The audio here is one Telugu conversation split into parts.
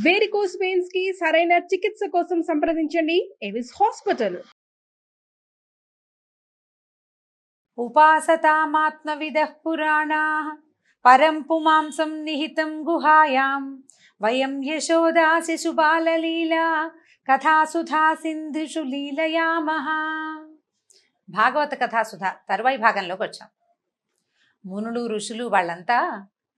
వేరికోస్ వెయిన్స్ కి సరైన చికిత్స కోసం సంప్రదించండి ఎవిస్ హాస్పిటల్. ఉపాసతామాత్మవిదః పురాణాః పరం పుమాంసం నిహితం గుహాయాం వయం యశోదా శిశుబాలలీలా కథాసుధా సింధుషు లీలయామః. భాగవత కథాసుధ తరువాయి భాగంలోకి వచ్చాం. మునులు ఋషులు వాళ్ళంతా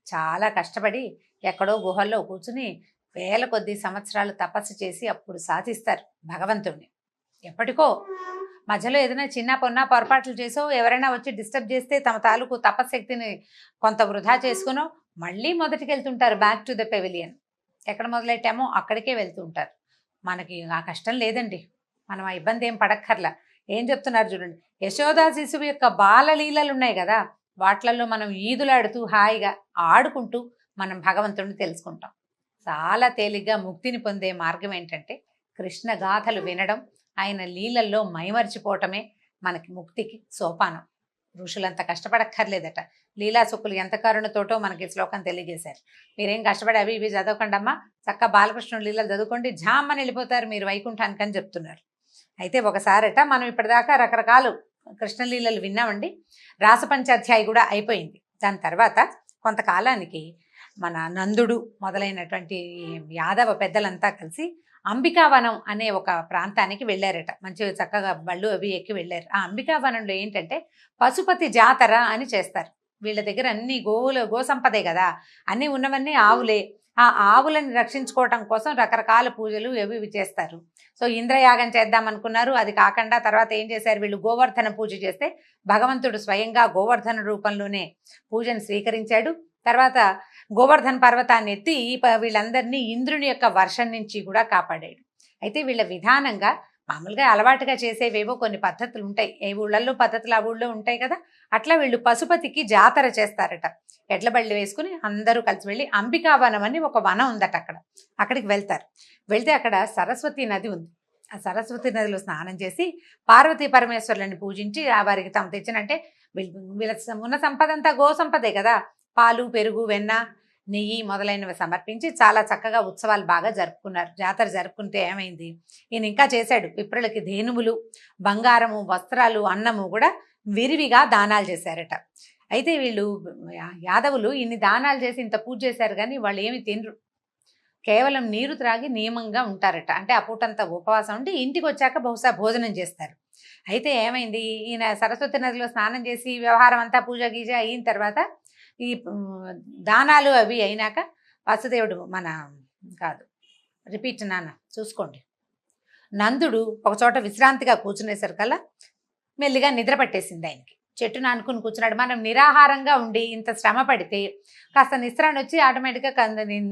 చాలా కష్టపడి ఎక్కడో గుహల్లో కూర్చుని వేల కొద్ది సంవత్సరాలు తపస్సు చేసి అప్పుడు సాధిస్తారు భగవంతుడిని. ఎప్పటికో మధ్యలో ఏదైనా చిన్న పొన్న పొరపాట్లు చేసో ఎవరైనా వచ్చి డిస్టర్బ్ చేస్తే తమ తాలూకు తపశక్తిని కొంత వృధా చేసుకునో మళ్ళీ మొదటికి వెళ్తుంటారు, బ్యాక్ టు ద పెవిలియన్. ఎక్కడ మొదలెట్టామో అక్కడికే వెళ్తూ ఉంటారు. మనకి ఆ కష్టం లేదండి, మనం ఆ ఇబ్బంది ఏం పడక్కర్లా. ఏం చెప్తున్నారు చూడండి, యశోదా శిశువు యొక్క బాలలీలలు ఉన్నాయి కదా, వాట్లలో మనం ఈదులాడుతూ హాయిగా ఆడుకుంటూ మనం భగవంతుడిని తెలుసుకుంటాం. చాలా తేలిగ్గా ముక్తిని పొందే మార్గం ఏంటంటే కృష్ణ గాథలు వినడం, ఆయన లీలల్లో మైమర్చిపోవటమే మనకి ముక్తికి సోపానం. ఋషులంత కష్టపడక్కర్లేదట. లీలాసుకులు ఎంత కరుణతోటో మనకి శ్లోకం తెలియజేశారు. మీరేం కష్టపడి అవి ఇవి చదవకండమ్మా, చక్క బాలకృష్ణుడు లీలలు చదువుకోండి, జామ్మని వెళ్ళిపోతారు మీరు వైకుంఠానికి అని చెప్తున్నారు. అయితే ఒకసారట మనం ఇప్పటిదాకా రకరకాలు కృష్ణలీలలు విన్నామండి. రాసపంచాధ్యాయి కూడా అయిపోయింది. దాని తర్వాత కొంతకాలానికి మన నందుడు మొదలైనటువంటి యాదవ పెద్దలంతా కలిసి అంబికావనం అనే ఒక ప్రాంతానికి వెళ్ళారట. మంచి చక్కగా బళ్ళు అవి ఎక్కి వెళ్ళారు. ఆ అంబికావనంలో ఏంటంటే పశుపతి జాతర అని చేస్తారు. వీళ్ళ దగ్గర అన్ని గో సంపదే కదా, అన్నీ ఉన్నవన్నీ ఆవులే. ఆ ఆవులని రక్షించుకోవటం కోసం రకరకాల పూజలు ఇవి చేస్తారు. సో ఇంద్రయాగం చేద్దాం అనుకున్నారు, అది కాకుండా తర్వాత ఏం చేశారు వీళ్ళు, గోవర్ధన పూజ చేస్తే భగవంతుడు స్వయంగా గోవర్ధన రూపంలోనే పూజను స్వీకరించాడు. తర్వాత గోవర్ధన పర్వతాన్ని ఎత్తి వీళ్ళందరినీ ఇంద్రుని యొక్క వర్షం నుంచి కూడా కాపాడాడు. అయితే వీళ్ళ విధానంగా మామూలుగా అలవాటుగా చేసేవేవో కొన్ని పద్ధతులు ఉంటాయి, ఏ ఊళ్ళల్లో పద్ధతులు ఆ ఊళ్ళో ఉంటాయి కదా, అట్లా వీళ్ళు పశుపతికి జాతర చేస్తారట. ఎడ్ల బళ్ళు వేసుకుని అందరూ కలిసి వెళ్ళి అంబికావనం అని ఒక వనం ఉందట, అక్కడికి వెళ్తారు. వెళ్తే అక్కడ సరస్వతి నది ఉంది. ఆ సరస్వతి నదిలో స్నానం చేసి పార్వతీ పరమేశ్వరులని పూజించి వారికి తాము తెచ్చినంటే వీళ్ళ ఉన్న సంపద అంతా గో సంపదే కదా, పాలు పెరుగు వెన్న నెయ్యి మొదలైనవి సమర్పించి చాలా చక్కగా ఉత్సవాలు బాగా జరుపుకున్నారు. జాతర జరుపుకుంటే ఏమైంది, ఈయన ఇంకా చేశాడు, విప్రులకి ధేనుములు బంగారము వస్త్రాలు అన్నము కూడా విరివిగా దానాలు చేశారట. అయితే వీళ్ళు యాదవులు ఇన్ని దానాలు చేసి ఇంత పూజ చేశారు కానీ వాళ్ళు ఏమి తినరు, కేవలం నీరు త్రాగి నియమంగా ఉంటారట. అంటే ఆ పూటంతా ఉపవాసం ఉండి ఇంటికి వచ్చాక బహుశా భోజనం చేస్తారు. అయితే ఏమైంది, ఈయన సరస్వతి నదిలో స్నానం చేసి వ్యవహారం అంతా పూజ గీజ అయిన తర్వాత ఈ దానాలు అవి అయినాక వాసుదేవుడు రిపీట్ నాన్న చూసుకోండి, నందుడు ఒక చోట విశ్రాంతిగా కూర్చునేసరికల్లా మెల్లిగా నిద్ర పట్టేసింది ఆయనకి. చెట్టును అనుకుని కూర్చున్నాడు. మనం నిరాహారంగా ఉండి ఇంత శ్రమ పడితే కాస్త నిస్త్రాన్ని వచ్చి ఆటోమేటిక్గా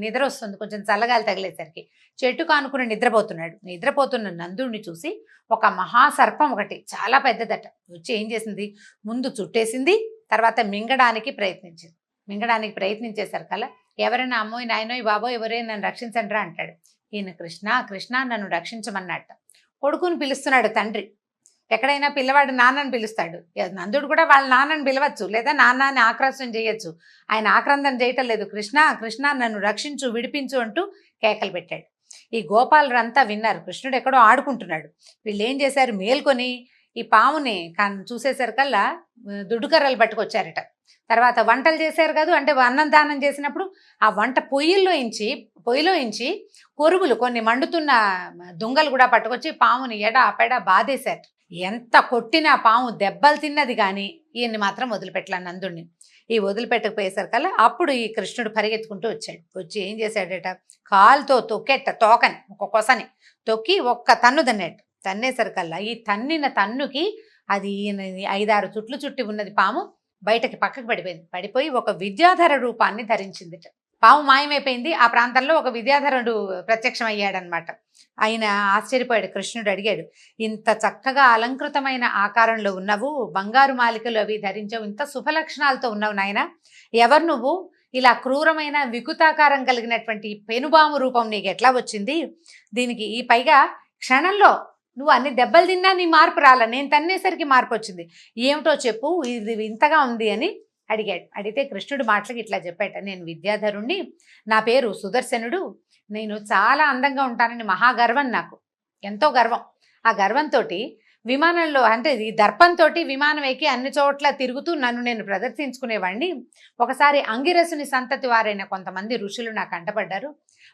నిద్ర వస్తుంది, కొంచెం చల్లగాలి తగిలేసరికి. చెట్టుకు అనుకుని నిద్రపోతున్న నందుడిని చూసి ఒక మహాసర్పం ఒకటి చాలా పెద్దదట వచ్చి ఏం చేసింది, ముందు చుట్టేసింది, తర్వాత మింగడానికి ప్రయత్నించేసరికల్లా ఎవరైనా అమ్మోయ్ నాయనోయ్ బాబోయ్ ఎవరైనా నన్ను రక్షించండిరా అంటాడు. ఈయన కృష్ణ నన్ను రక్షించమన్నట్ట. కొడుకుని పిలుస్తున్నాడు తండ్రి. ఎక్కడైనా పిల్లవాడు నాన్నని పిలుస్తాడు, నందుడు కూడా వాళ్ళ నాన్నని పిలవచ్చు, లేదా నాన్నని ఆక్రోశం చేయొచ్చు. ఆయన ఆక్రందన చేయటం లేదు, కృష్ణ నన్ను రక్షించు విడిపించు అంటూ కేకలు పెట్టాడు. ఈ గోపాలురంతా విన్నారు, కృష్ణుడు ఎక్కడో ఆడుకుంటున్నాడు. వీళ్ళు ఏం చేశారు, మేల్కొని ఈ పాముని చూసేసరికల్లా దుడ్డుకర్రలు పట్టుకొచ్చారట. తర్వాత వంటలు చేశారు కదా, అంటే అన్నం దానం చేసినప్పుడు ఆ వంట పొయ్యిలో ఇంచి కొరువులు కొన్ని మండుతున్న దుంగలు కూడా పట్టుకొచ్చి పాముని ఎడ బాధేశారు. ఎంత కొట్టినా పాము దెబ్బలు తిన్నది కానీ ఈయన్ని మాత్రం వదిలిపెట్టలే నందుడిని. ఈ వదిలిపెట్టకపోయేసరికల్లా అప్పుడు ఈ కృష్ణుడు పరిగెత్తుకుంటూ వచ్చి ఏం చేశాడట, కాలుతో తోకని ఒక కొసని తొక్కి ఒక్క తన్ను తన్నేసరికల్లా ఈ తన్నిన తన్నుకి అది 5-6 చుట్లు చుట్టి ఉన్నది పాము బయటకి పక్కకు పడిపోయి ఒక విద్యాధర రూపాన్ని ధరించిందిట. పాము మాయమైపోయింది. ఆ ప్రాంతంలో ఒక విద్యాధరుడు ప్రత్యక్షం అయ్యాడనమాట. ఆయన ఆశ్చర్యపోయాడు. కృష్ణుడు అడిగాడు, ఇంత చక్కగా అలంకృతమైన ఆకారంలో ఉన్నవు, బంగారు మాలికలు అవి ధరించావు, ఇంత శుభలక్షణాలతో ఉన్నావు నాయన, ఎవరు నువ్వు, ఇలా క్రూరమైన వికృతాకారం కలిగినటువంటి పెనుబాము రూపం నీకు ఎట్లా వచ్చింది, దీనికి ఈ పైగా క్షణంలో నువ్వు అన్ని దెబ్బలు తిన్నా నీ మార్పు రాలా, నేను తన్నేసరికి మార్పు వచ్చింది, ఏమిటో చెప్పు, ఇది ఇంతగా ఉంది అని అడిగాడు. అడిగితే కృష్ణుడు మాటలకి ఇట్లా చెప్పాట, నేను విద్యాధరుణ్ణి, నా పేరు సుదర్శనుడు, నేను చాలా అందంగా ఉంటానని మహాగర్వం నాకు, ఎంతో గర్వం. ఆ గర్వంతో విమానంలో అంటే ఈ దర్పంతో విమానం ఎక్కి అన్ని చోట్ల తిరుగుతూ నన్ను నేను ప్రదర్శించుకునేవాడిని. ఒకసారి అంగిరసుని సంతతి వారైన కొంతమంది ఋషులు నాకు అంటపడ్డారు.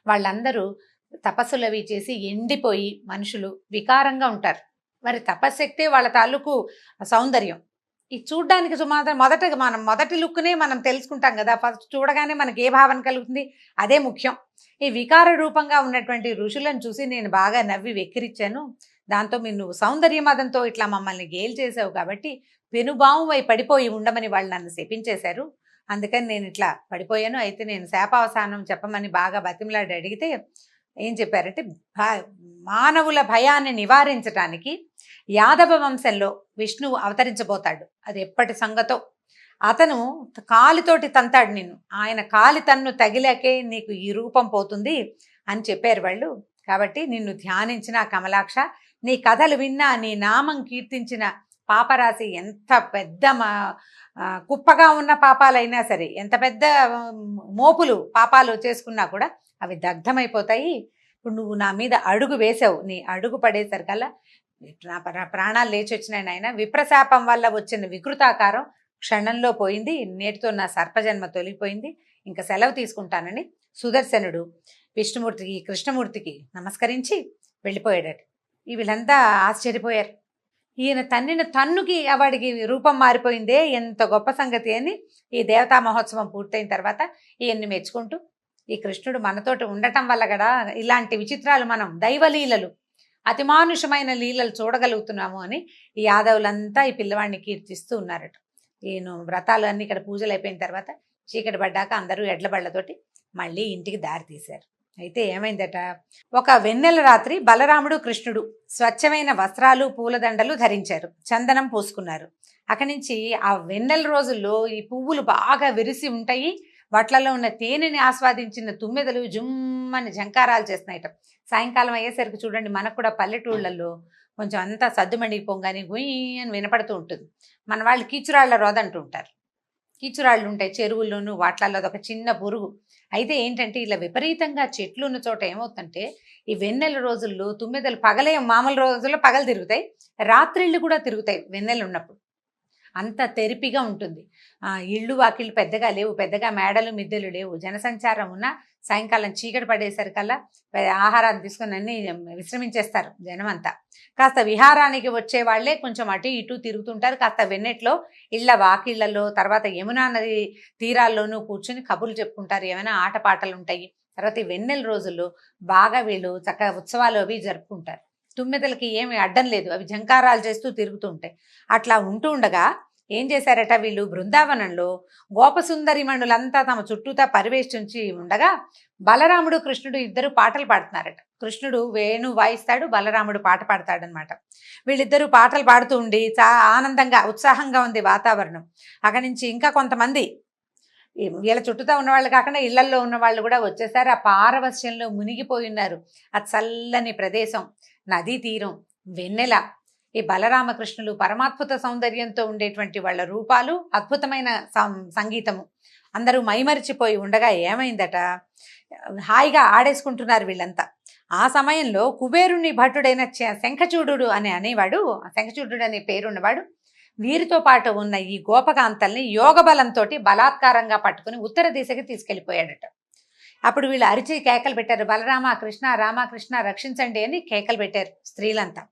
వాళ్ళందరూ తపస్సులు అవి చేసి ఎండిపోయి మనుషులు వికారంగా ఉంటారు. మరి తపశ్శక్తే వాళ్ళ తాలూకు సౌందర్యం. ఇది చూడ్డానికి సుమాత్రం మనం మొదటి లుక్నే మనం తెలుసుకుంటాం కదా, ఫస్ట్ చూడగానే మనకి ఏ భావన కలుగుతుంది, అదే ముఖ్యం. ఈ వికార రూపంగా ఉన్నటువంటి ఋషులను చూసి నేను బాగా నవ్వి వెక్కిరిచ్చాను. దాంతో నువ్వు సౌందర్య మదంతో ఇట్లా మమ్మల్ని గేలి చేసావు కాబట్టి పెనుబావువై పడిపోయి ఉండమని వాళ్ళు నన్ను శపించేశారు. అందుకని నేను ఇట్లా పడిపోయాను. అయితే నేను శాపావసానం చెప్పమని బాగా బతిమలాడి అడిగితే ఏం చెప్పారంటే, మానవుల భయాన్ని నివారించటానికి యాదవ వంశంలో విష్ణువు అవతరించబోతాడు. అది ఎప్పటి సంగతో. అతను కాలితోటి తంతాడు నిన్ను, ఆయన కాలి తన్ను తగిలాకే నీకు ఈ రూపం పోతుంది అని చెప్పారు వాళ్ళు. కాబట్టి నిన్ను ధ్యానించిన కమలాక్ష, నీ కథలు విన్నా, నీ నామం కీర్తించిన పాపరాశి ఎంత పెద్ద కుప్పగా ఉన్న పాపాలైనా సరే, ఎంత పెద్ద మోపులు పాపాలు చేసుకున్నా కూడా అవి దగ్ధమైపోతాయి. ఇప్పుడు నువ్వు నా మీద అడుగు వేసావు, నీ అడుగు పడేసరికల్లా నా ప్రాణాలు లేచి వచ్చినాయి నాయన. విప్రశాపం వల్ల వచ్చిన వికృతాకారం క్షణంలో పోయింది. నేటితో నా సర్పజన్మ తొలిగిపోయింది. ఇంకా సెలవు తీసుకుంటానని సుదర్శనుడు విష్ణుమూర్తికి కృష్ణమూర్తికి నమస్కరించి వెళ్ళిపోయాడట. వీళ్ళంతా ఆశ్చర్యపోయారు. ఈయన తన్నిన తన్నుకి వాడికి రూపం మారిపోయిందే, ఎంత గొప్ప సంగతి అని ఈ దేవతా మహోత్సవం పూర్తయిన తర్వాత ఈయన్ని మెచ్చుకుంటూ, ఈ కృష్ణుడు మనతోటి ఉండటం వల్ల కదా ఇలాంటి విచిత్రాలు, మనం దైవలీలలు, అతిమానుషమైన లీలలు చూడగలుగుతున్నాము అని ఈ యాదవులంతా ఈ పిల్లవాడిని కీర్తిస్తూ ఉన్నారట. ఈయన వ్రతాలు అన్ని ఇక్కడ పూజలు అయిపోయిన తర్వాత చీకటి పడ్డాక అందరూ ఎడ్ల బళ్ళతోటి మళ్ళీ ఇంటికి దారి తీశారు. అయితే ఏమైందట, ఒక వెన్నెల రాత్రి బలరాముడు కృష్ణుడు స్వచ్ఛమైన వస్త్రాలు పూలదండలు ధరించారు, చందనం పూసుకున్నారు. అక్కడి నుంచి ఆ వెన్నెల రోజుల్లో ఈ పువ్వులు బాగా విరిసి ఉంటాయి. వాట్లలో ఉన్న తేనెని ఆస్వాదించిన తుమ్మెదలు జుమ్మని జంకారాలు చేస్తున్నాయట. సాయంకాలం అయ్యేసరికి చూడండి, మనకు కూడా పల్లెటూళ్ళల్లో కొంచెం అంతా సద్దుమణిగిపోగానే గుయ్యి అని వినపడుతూ ఉంటుంది. మన వాళ్ళు కీచురాళ్ల రోదంటూ ఉంటారు. కీచురాళ్ళు ఉంటాయి చెరువుల్లోనూ, వాట్లలో అదొక చిన్న పురుగు. అయితే ఏంటంటే, ఇలా విపరీతంగా చెట్లు ఉన్న చోట ఏమవుతుందంటే, ఈ వెన్నెల రోజుల్లో తుమ్మెదలు పగలే, మామూలు రోజుల్లో పగలు తిరుగుతాయి, రాత్రిళ్ళు కూడా తిరుగుతాయి వెన్నెలు ఉన్నప్పుడు. అంత తెరిపిగా ఉంటుంది. ఇళ్ళు వాకిళ్ళు పెద్దగా లేవు, పెద్దగా మేడలు మిద్దెలు లేవు, జనసంచారం ఉన్న సాయంకాలం చీకటి పడేసరికల్లా ఆహారాన్ని తీసుకొని అన్ని విశ్రమించేస్తారు జనం అంతా. కాస్త విహారానికి వచ్చే వాళ్ళే కొంచెం అటు ఇటు తిరుగుతుంటారు. కాస్త వెన్నెట్లో ఇళ్ళ వాకిళ్లలో, తర్వాత యమునా నది తీరాల్లోనూ కూర్చుని కబుర్లు చెప్పుకుంటారు. ఏమైనా ఆటపాటలు ఉంటాయి. తర్వాత ఈ వెన్నెల రోజుల్లో బాగా వీళ్ళు చక్కగా ఉత్సవాలు అవి జరుపుకుంటారు. తుమ్మెదలకి ఏమి అడ్డం లేదు, అవి జంకారాలు చేస్తూ తిరుగుతూ ఉంటాయి. అట్లా ఉంటూ ఉండగా ఏం చేశారట, వీళ్ళు బృందావనంలో గోపసుందరి మణులంతా తమ చుట్టూతా పరివేష్టించి ఉండగా బలరాముడు కృష్ణుడు ఇద్దరు పాటలు పాడుతున్నారట. కృష్ణుడు వేణు వాయిస్తాడు, బలరాముడు పాట పాడతాడనమాట. వీళ్ళిద్దరూ పాటలు పాడుతూ ఉండి ఆనందంగా ఉత్సాహంగా ఉంది వాతావరణం. అక్కడి నుంచి ఇంకా కొంతమంది వీళ్ళ చుట్టూతా ఉన్నవాళ్ళు కాకుండా ఇళ్లల్లో ఉన్న వాళ్ళు కూడా వచ్చేసారు. ఆ పారవశ్యంలో మునిగిపోయి ఉన్నారు. ఆ చల్లని ప్రదేశం, నదీ తీరం, వెన్నెల, ఈ బలరామకృష్ణులు పరమాద్భుత సౌందర్యంతో ఉండేటువంటి వాళ్ళ రూపాలు, అద్భుతమైన సంగీతము, అందరూ మైమరిచిపోయి ఉండగా ఏమైందట, హాయిగా ఆడేసుకుంటున్నారు వీళ్ళంతా. ఆ సమయంలో కుబేరుని భటుడైన శంఖచూడు అనేవాడు, శంఖచూడు అనే పేరున్నవాడు వీరితో పాటు ఉన్న ఈ గోపకాంతల్ని యోగ బలంతో బలాత్కారంగా పట్టుకుని ఉత్తర దిశకి తీసుకెళ్ళిపోయాడట. అప్పుడు వీళ్ళు అరిచి కేకలు పెట్టారు, బలరామ కృష్ణ, రామకృష్ణ రక్షించండి అని కేకలు పెట్టారు. స్త్రీలంతా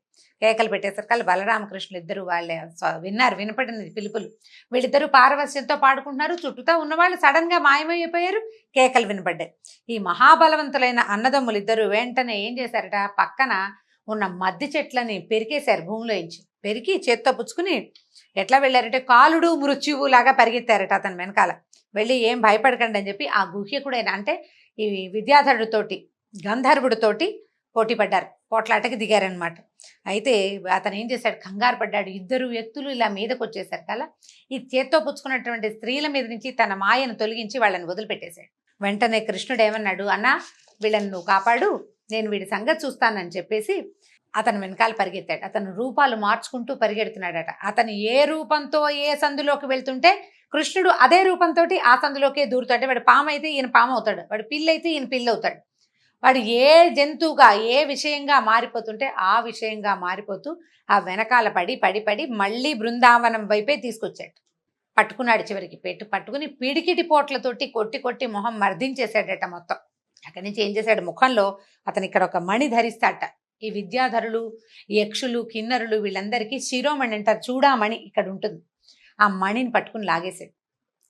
కేకలు పెట్టేసరికి బలరామకృష్ణులు ఇద్దరు వాళ్ళే విన్నారు, వినపడినది పిలుపులు. వీళ్ళిద్దరూ పారవస్యంతో పాడుకుంటున్నారు. చుట్టూతా ఉన్నవాళ్ళు సడన్ గా మాయమైపోయారు, కేకలు వినపడ్డాయి. ఈ మహాబలవంతులైన అన్నదమ్ములు ఇద్దరు వెంటనే ఏం చేశారట, పక్కన ఉన్న మద్ది చెట్లని పెరికేశారు. భూమిలోంచి పెరికి చేత్తో పుచ్చుకుని ఎట్లా వెళ్ళారంటే, కాలుడు మృత్యువు లాగా పరిగెత్తారట అతని వెనకాల. వెళ్ళి ఏం భయపడకండి అని చెప్పి ఆ గుహ్యకుడైన, అంటే ఈ విద్యాధరుడితోటి గంధర్వుడితోటి పోటీ పడ్డారు, పోట్లాటకి దిగారనమాట. అయితే అతను ఏం చేశాడు, కంగారు పడ్డాడు. ఇద్దరు వ్యక్తులు ఇలా మీదకి వచ్చేసారు కదా, ఈ చేత్తో పుచ్చుకున్నటువంటి స్త్రీల మీద నుంచి తన మాయను తొలగించి వాళ్ళని వదిలిపెట్టేశాడు. వెంటనే కృష్ణుడు ఏమన్నాడు, అన్నా వీళ్ళని నువ్వు కాపాడు, నేను వీడి సంగతి చూస్తానని చెప్పేసి అతను వెనకాల పరిగెత్తాడు. అతను రూపాలు మార్చుకుంటూ పరిగెడుతున్నాడట. అతను ఏ రూపంతో ఏ సందులోకి వెళ్తుంటే కృష్ణుడు అదే రూపంతో ఆ సందులోకే దూరుతాడు. వాడు పాము అయితే ఈయన పాము అవుతాడు, వాడు పిల్లి అయితే ఈయన పిల్లి అవుతాడు. వాడు ఏ జంతువుగా ఏ విషయంగా మారిపోతుంటే ఆ విషయంగా మారిపోతూ ఆ వెనకాల పడి పడి పడి మళ్ళీ బృందావనం వైపే తీసుకొచ్చాడు. పట్టుకున్నాడు, చివరికి పట్టుకుని పిడికిటి పోట్లతోటి కొట్టి కొట్టి మొహం మర్దించేశాడట మొత్తం. అక్కడి నుంచి ఏం చేశాడు, ముఖంలో అతను ఇక్కడ ఒక మణి ధరిస్తాట. ఈ విద్యాధరులు, యక్షులు, కిన్నరులు వీళ్ళందరికీ శిరోమణి అంటారు, చూడామణి ఇక్కడ ఉంటుంది. ఆ మణిని పట్టుకుని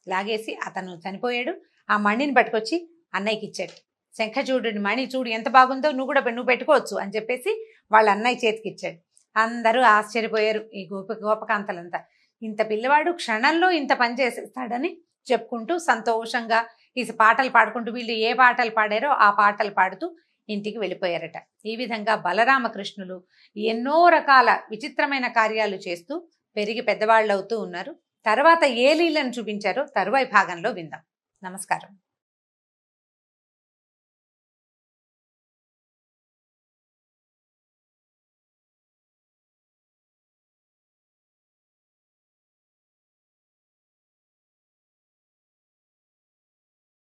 లాగేసి అతను చనిపోయాడు. ఆ మణిని పట్టుకొచ్చి అన్నయ్యకి ఇచ్చాడు. శంఖచూడుని మణి చూడు ఎంత బాగుందో, నువ్వు పెట్టుకోవచ్చు అని చెప్పేసి వాళ్ళ అన్నయ్య చేతికి ఇచ్చాడు. అందరూ ఆశ్చర్యపోయారు, ఈ గోపకాంతలంతా. ఇంత పిల్లవాడు క్షణంలో ఇంత పని చేసేస్తాడని చెప్పుకుంటూ సంతోషంగా ఈ పాటలు పాడుకుంటూ, వీళ్ళు ఏ పాటలు పాడారో ఆ పాటలు పాడుతూ ఇంటికి వెళ్ళిపోయారట. ఈ విధంగా బలరామకృష్ణులు ఎన్నో రకాల విచిత్రమైన కార్యాలు చేస్తూ పెరిగి పెద్దవాళ్ళు అవుతూ ఉన్నారు. తర్వాత ఏ లీలను చూపించారో తరువాయి భాగంలో విందాం. నమస్కారం.